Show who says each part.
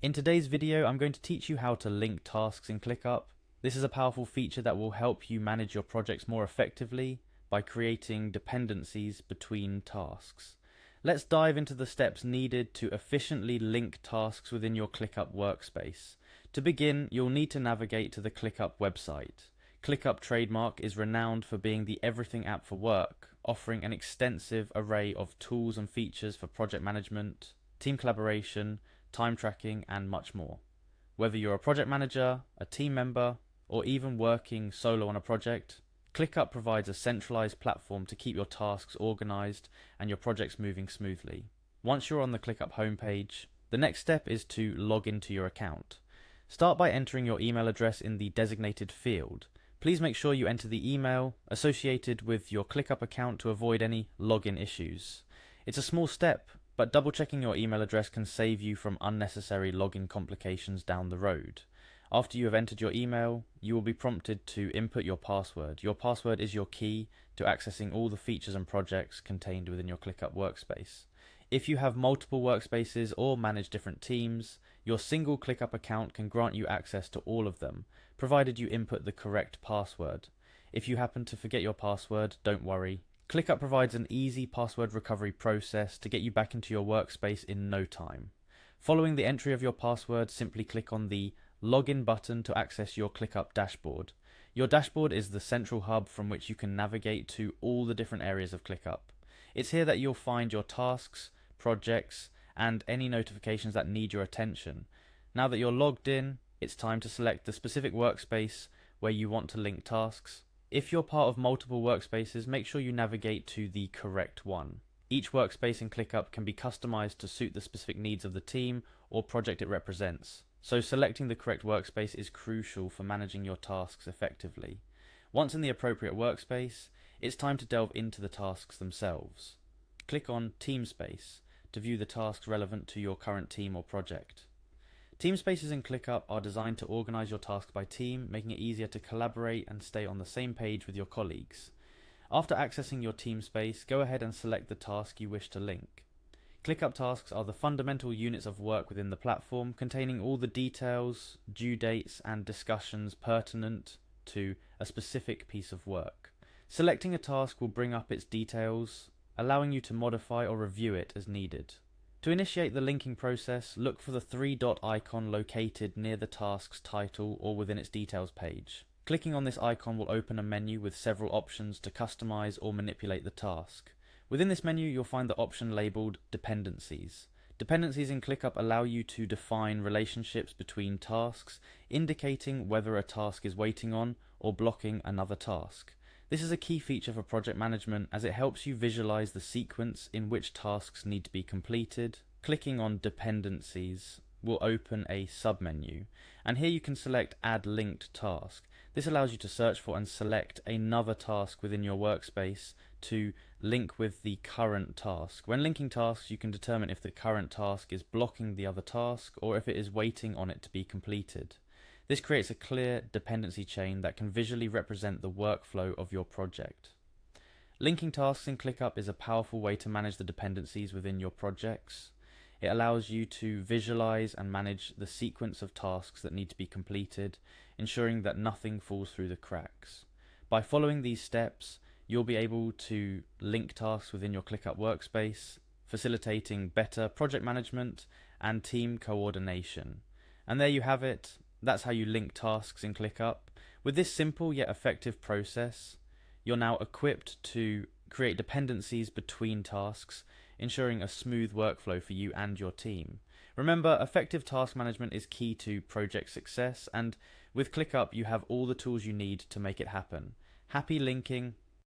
Speaker 1: In today's video, I'm going to teach you how to link tasks in Clickup. This is a powerful feature that will help you manage your projects more effectively by creating dependencies between tasks. Let's dive into the steps needed to efficiently link tasks within your Clickup workspace. To begin, you'll need to navigate to the Clickup website. Clickup trademark is renowned for being the everything app for work, offering an extensive array of tools and features for project management, team collaboration, time tracking, and much more. Whether you're a project manager, a team member, or even working solo on a project, Clickup provides a centralized platform to keep your tasks organized and your projects moving smoothly. Once you're on the Clickup homepage, the next step is to log into your account. Start by entering your email address in the designated field. Please make sure you enter the email associated with your Clickup account to avoid any login issues. It's a small step, but double-checking your email address can save you from unnecessary login complications down the road. After you have entered your email, you will be prompted to input your password. Your password is your key to accessing all the features and projects contained within your Clickup workspace. If you have multiple workspaces or manage different teams, your single Clickup account can grant you access to all of them, provided you input the correct password. If you happen to forget your password, don't worry. Clickup provides an easy password recovery process to get you back into your workspace in no time. Following the entry of your password, simply click on the Login button to access your Clickup dashboard. Your dashboard is the central hub from which you can navigate to all the different areas of Clickup. It's here that you'll find your tasks, projects, and any notifications that need your attention. Now that you're logged in, it's time to select the specific workspace where you want to link tasks. If you're part of multiple workspaces, make sure you navigate to the correct one. Each workspace in Clickup can be customized to suit the specific needs of the team or project it represents. So selecting the correct workspace is crucial for managing your tasks effectively. Once in the appropriate workspace, it's time to delve into the tasks themselves. Click on Team Space to view the tasks relevant to your current team or project. Team spaces in Clickup are designed to organize your tasks by team, making it easier to collaborate and stay on the same page with your colleagues. After accessing your team space, go ahead and select the task you wish to link. Clickup tasks are the fundamental units of work within the platform, containing all the details, due dates, and discussions pertinent to a specific piece of work. Selecting a task will bring up its details, allowing you to modify or review it as needed. To initiate the linking process, look for the three-dot icon located near the task's title or within its details page. Clicking on this icon will open a menu with several options to customize or manipulate the task. Within this menu, you'll find the option labeled Dependencies. Dependencies in Clickup allow you to define relationships between tasks, indicating whether a task is waiting on or blocking another task. This is a key feature for project management as it helps you visualize the sequence in which tasks need to be completed. Clicking on Dependencies will open a submenu, and here you can select Add Linked Task. This allows you to search for and select another task within your workspace to link with the current task. When linking tasks, you can determine if the current task is blocking the other task or if it is waiting on it to be completed. This creates a clear dependency chain that can visually represent the workflow of your project. Linking tasks in Clickup is a powerful way to manage the dependencies within your projects. It allows you to visualize and manage the sequence of tasks that need to be completed, ensuring that nothing falls through the cracks. By following these steps, you'll be able to link tasks within your Clickup workspace, facilitating better project management and team coordination. And there you have it. That's how you link tasks in Clickup. With this simple yet effective process, you're now equipped to create dependencies between tasks, ensuring a smooth workflow for you and your team. Remember, effective task management is key to project success, and with Clickup you have all the tools you need to make it happen. Happy linking,